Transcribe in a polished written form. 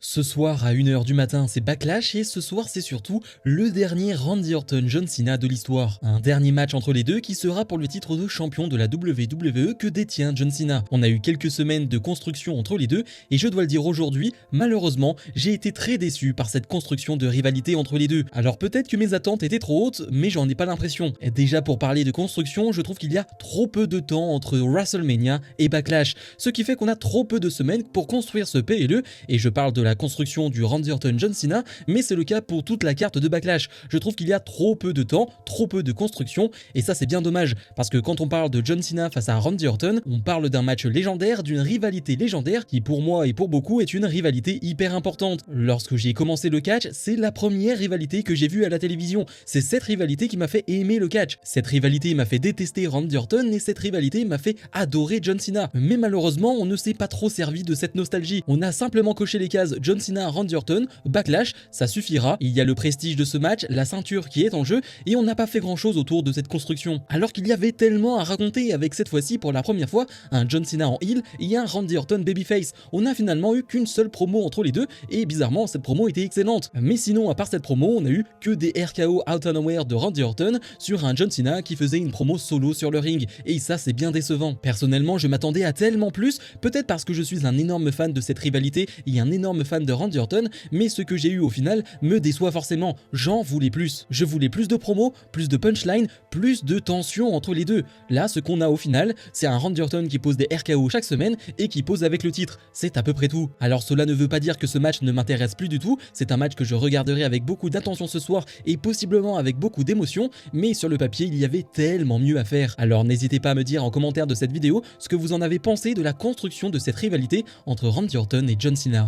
Ce soir à 1 h du matin, c'est Backlash et ce soir, c'est surtout le dernier Randy Orton-John Cena de l'histoire. Un dernier match entre les deux qui sera pour le titre de champion de la WWE que détient John Cena. On a eu quelques semaines de construction entre les deux et je dois le dire aujourd'hui, malheureusement, j'ai été très déçu par cette construction de rivalité entre les deux. Alors peut-être que mes attentes étaient trop hautes, mais j'en ai pas l'impression. Déjà pour parler de construction, je trouve qu'il y a trop peu de temps entre WrestleMania et Backlash, ce qui fait qu'on a trop peu de semaines pour construire ce PLE et je parle de la construction du Randy Orton-John Cena, mais c'est le cas pour toute la carte de Backlash. Je trouve qu'il y a trop peu de temps, trop peu de construction, et ça c'est bien dommage, parce que quand on parle de John Cena face à Randy Orton, on parle d'un match légendaire, d'une rivalité légendaire, qui pour moi et pour beaucoup est une rivalité hyper importante. Lorsque j'ai commencé le catch, c'est la première rivalité que j'ai vue à la télévision. C'est cette rivalité qui m'a fait aimer le catch. Cette rivalité m'a fait détester Randy Orton, et cette rivalité m'a fait adorer John Cena. Mais malheureusement, on ne s'est pas trop servi de cette nostalgie. On a simplement coché les cases John Cena, Randy Orton, Backlash, ça suffira. Il y a le prestige de ce match, la ceinture qui est en jeu, et on n'a pas fait grand chose autour de cette construction. Alors qu'il y avait tellement à raconter avec cette fois-ci pour la première fois un John Cena en heel et un Randy Orton babyface. On n'a finalement eu qu'une seule promo entre les deux, et bizarrement cette promo était excellente. Mais sinon, à part cette promo, on a eu que des RKO out of nowhere de Randy Orton sur un John Cena qui faisait une promo solo sur le ring, et ça c'est bien décevant. Personnellement, je m'attendais à tellement plus, peut-être parce que je suis un énorme fan de cette rivalité et un énorme fan de Randy Orton, mais ce que j'ai eu au final me déçoit forcément. J'en voulais plus. Je voulais plus de promos, plus de punchline, plus de tension entre les deux. Là, ce qu'on a au final, c'est un Randy Orton qui pose des RKO chaque semaine et qui pose avec le titre. C'est à peu près tout. Alors cela ne veut pas dire que ce match ne m'intéresse plus du tout, c'est un match que je regarderai avec beaucoup d'attention ce soir et possiblement avec beaucoup d'émotion, mais sur le papier, il y avait tellement mieux à faire. Alors n'hésitez pas à me dire en commentaire de cette vidéo ce que vous en avez pensé de la construction de cette rivalité entre Randy Orton et John Cena.